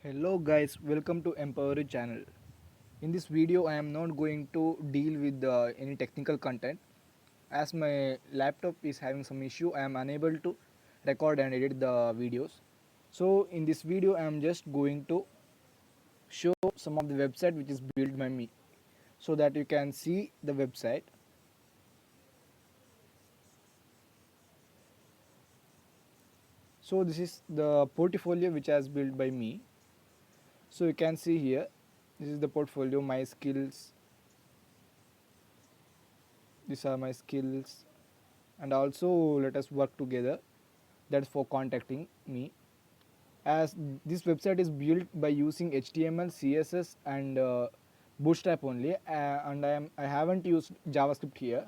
Hello guys, welcome to Empowery channel. In this video I am not going to deal with any technical content. As my laptop is having some issue, I am unable to record and edit the videos. So in this video I am just going to show some of the website which is built by me so that you can see the website. So this is the portfolio which has built by me. So you can see here, this is the portfolio, my skills. These are my skills, and also let us work together. That's for contacting me. As this website is built by using HTML, CSS, and Bootstrap only, and I haven't used JavaScript here.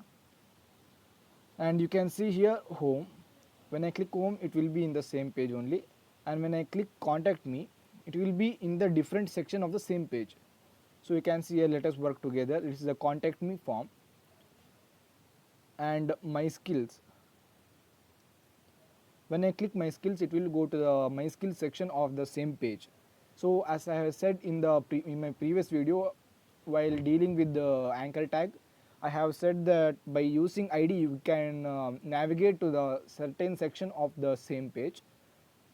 And you can see here home. When I click home, it will be in the same page only, and when I click contact me, it will be in the different section of the same page. So you can see here, let us work together. This is the contact me form and my skills. When I click my skills, it will go to the my skills section of the same page. So as I have said in my previous video, while dealing with the anchor tag, I have said that by using ID you can navigate to the certain section of the same page.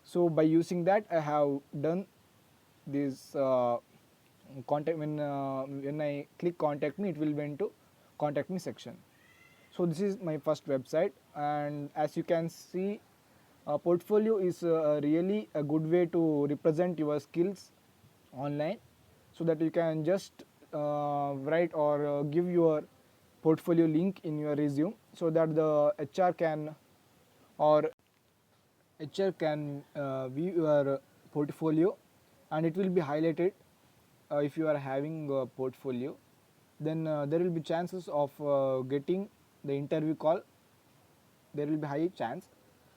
So by using that, I have done this contact. When I click contact me, it will went to contact me section. So this is my first website, and as you can see, portfolio is really a good way to represent your skills online, so that you can just write or give your portfolio link in your resume, so that the HR can or view your portfolio, and it will be highlighted. If you are having a portfolio, then there will be chances of getting the interview call. There will be high chance.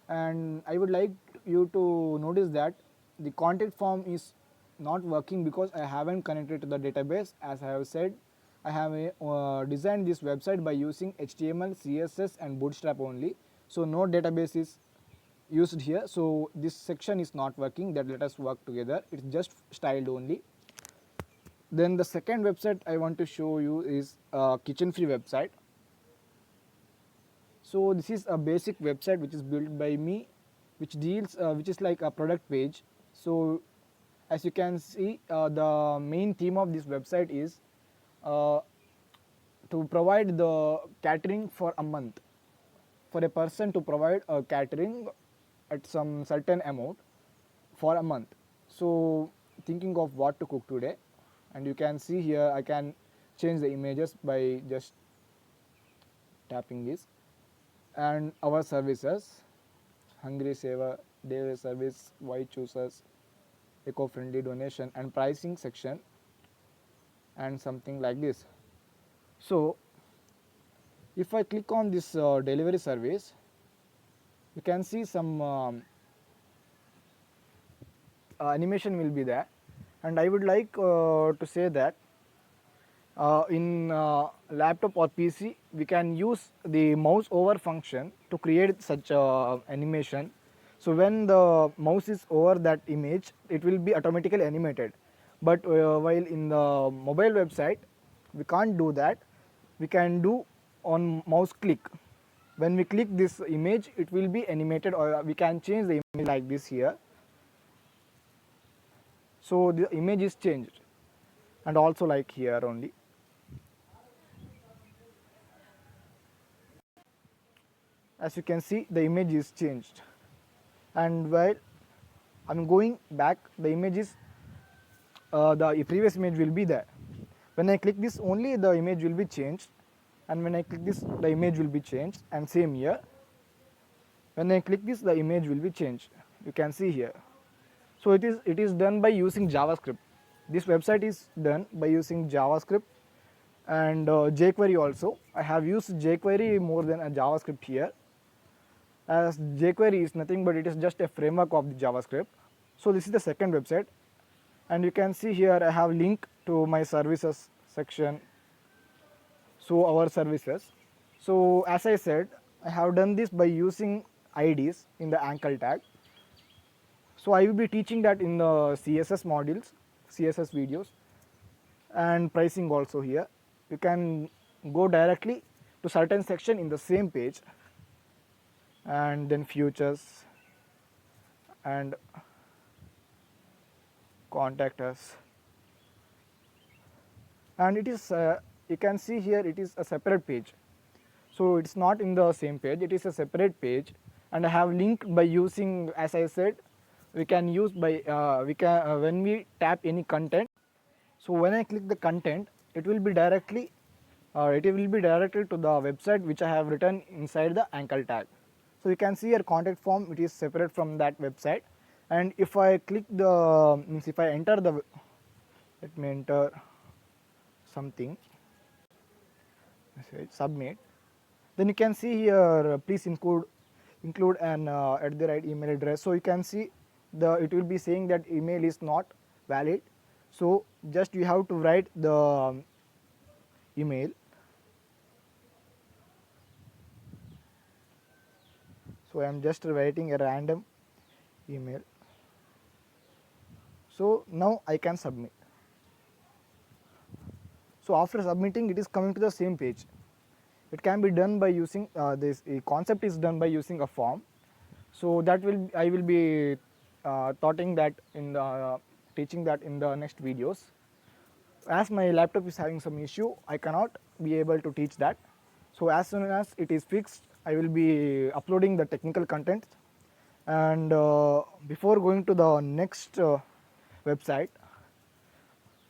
And I would like you to notice that the contact form is not working because I haven't connected to the database. As I have said, I have designed this website by using HTML, CSS, and Bootstrap only. So no database is used here. So this section is not working. That let us work together. It's just styled only. Then the second website I want to show you is Kitchen Free website. So this is a basic website which is built by me, which is like a product page. So as you can see, the main theme of this website is uh, to provide the catering for a month, for a person to provide a catering at some certain amount for a month. So thinking of what to cook today, and you can see here I can change the images by just tapping this. And our services, Hungry Saver, daily service, why choosers, eco-friendly donation, and pricing section, and something like this. So if I click on this delivery service, you can see some animation will be there. And I would like to say that in laptop or PC, we can use the mouse over function to create such animation. So when the mouse is over that image, it will be automatically animated. But while in the mobile website, we can't do that. We can do on mouse click. When we click this image, it will be animated, or we can change the image like this here. So the image is changed, and also like here only. As you can see, the image is changed, and while I'm going back, the image is the previous image will be there. When I click this only, the image will be changed, and when I click this, the image will be changed. And same here, when I click this, the image will be changed. You can see here. So it is done by using JavaScript. This website is done by using JavaScript and jQuery also. I have used jQuery more than a JavaScript here, as jQuery is nothing but it is just a framework of the JavaScript. So this is the second website, and you can see here I have link to my services section. So our services. So as I said, I have done this by using IDs in the anchor tag. So I will be teaching that in the CSS modules, CSS videos, and pricing also here. You can go directly to certain section in the same page, and then futures and contact us. And it is you can see here it is a separate page, so it's not in the same page, it is a separate page. And I have linked by using, as I said, we can use by we can when we tap any content. So when I click the content, it will be directly it will be directed to the website which I have written inside the anchor tag. So you can see your contact form, it is separate from that website. And if I click the means if I enter the, let me enter something, submit, then you can see here please include an at the right email address. So you can see it will be saying that email is not valid. So just you have to write the email. So I am just writing a random email. So now I can submit. So after submitting, it is coming to the same page. It can be done by using this concept is done by using a form. So that I will be teaching that in the next videos. As my laptop is having some issue, I cannot be able to teach that. So as soon as it is fixed, I will be uploading the technical content. And before going to the next website,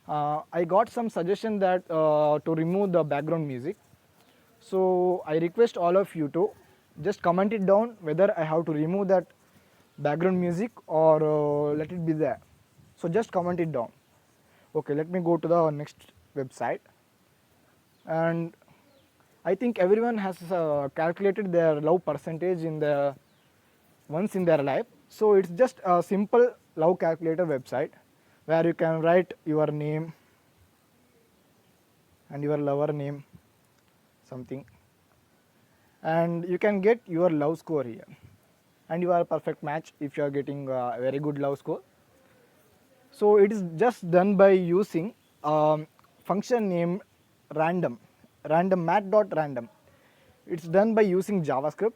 I got some suggestion that to remove the background music. So I request all of you to just comment it down whether I have to remove that background music or let it be there. So just comment it down. Okay, let me go to the next website. And I think everyone has calculated their love percentage once in their life. So it's just a simple love calculator website where you can write your name and your lover name, something, and you can get your love score here. And you are a perfect match if you are getting a very good love score. So it is just done by using function named mat.random. It's done by using JavaScript.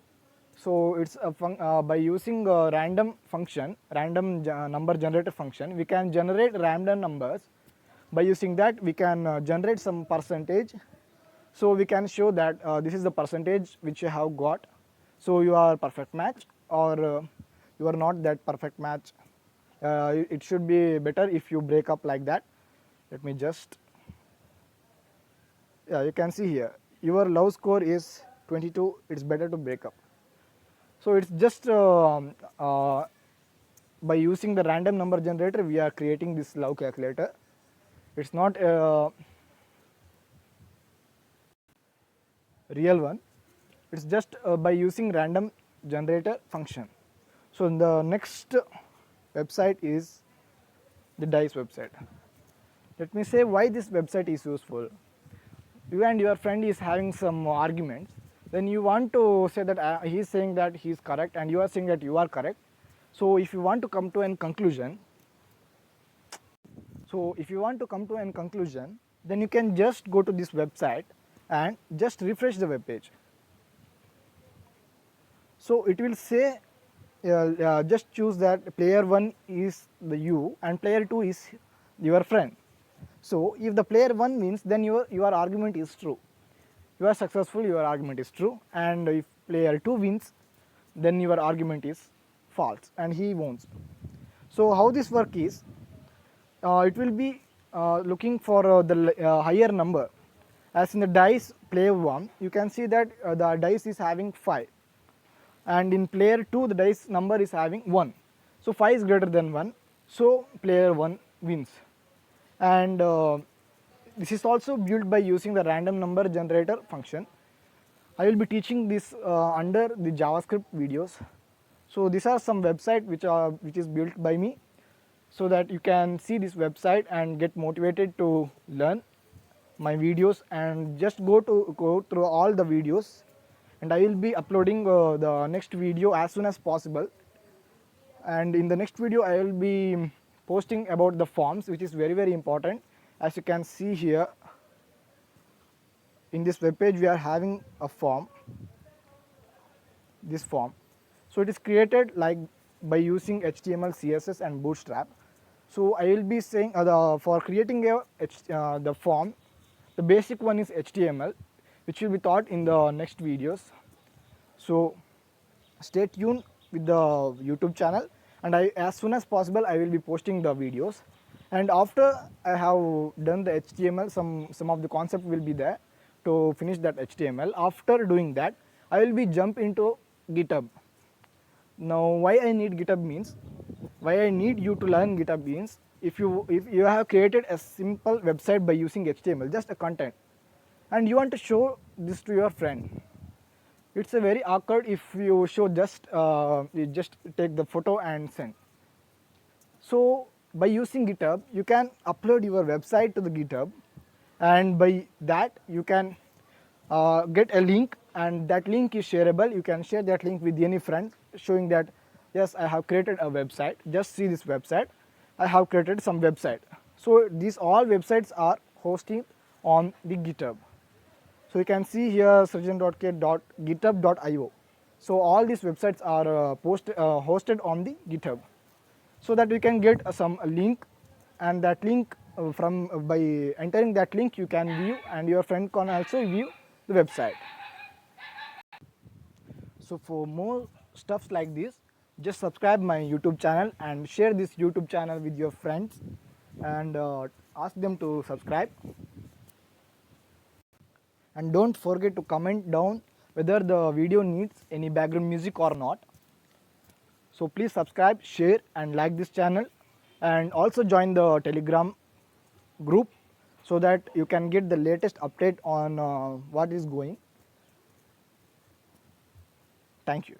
So it's by using a random function, number generator function, we can generate random numbers. By using that, we can generate some percentage. So we can show that this is the percentage which you have got. So you are perfect match, or you are not that perfect match. It should be better if you break up like that. Let me just, yeah, you can see here your love score is 22. It's better to break up. So it's just by using the random number generator, we are creating this love calculator. It's not a real one. It's just by using random generator function. So the next website is the DICE website. Let me say why this website is useful. You and your friend is having some arguments, then you want to say that he is saying that he is correct and you are saying that you are correct. So if you want to come to a conclusion, then you can just go to this website and just refresh the web page. So it will say just choose that player 1 is you and player 2 is your friend. So if the player 1 wins, then your argument is true. You are successful, your argument is true. And if player 2 wins, then your argument is false and he wins. So how this work is, it will be looking for the higher number. As in the dice player 1, you can see that the dice is having 5. And in player 2, the dice number is having 1. So 5 is greater than 1. So player 1 wins. And this is also built by using the random number generator function. I will be teaching this under the JavaScript videos. So these are some website which is built by me, so that you can see this website and get motivated to learn my videos, and just go through all the videos, and I will be uploading the next video as soon as possible. and in the next video I will be posting about the forms, which is very important. As you can see here, in this web page we are having a form, this form. So it is created like by using HTML, CSS and Bootstrap. So I will be saying for creating the form, the basic one is HTML, which will be taught in the next videos. So stay tuned with the YouTube channel, and as soon as possible I will be posting the videos. And after I have done the HTML, some of the concept will be there to finish that HTML. After doing that, I will be jump into GitHub. Now why I need GitHub means, why I need you to learn GitHub means, if you have created a simple website by using HTML, just a content, and you want to show this to your friend, it's a very awkward if you show you just take the photo and send. So by using GitHub, you can upload your website to the GitHub, and by that you can get a link, and that link is shareable. You can share that link with any friend, showing that yes, I have created a website, just see this website, I have created some website. So these all websites are hosting on the GitHub. So you can see here srijan.k.github.io. So all these websites are hosted on the GitHub, so that you can get some link, and that link by entering that link you can view, and your friend can also view the website. So for more stuffs like this, just subscribe my YouTube channel and share this YouTube channel with your friends, and ask them to subscribe. And don't forget to comment down whether the video needs any background music or not. So please subscribe, share and like this channel, and also join the Telegram group, so that you can get the latest update on what is going. Thank you.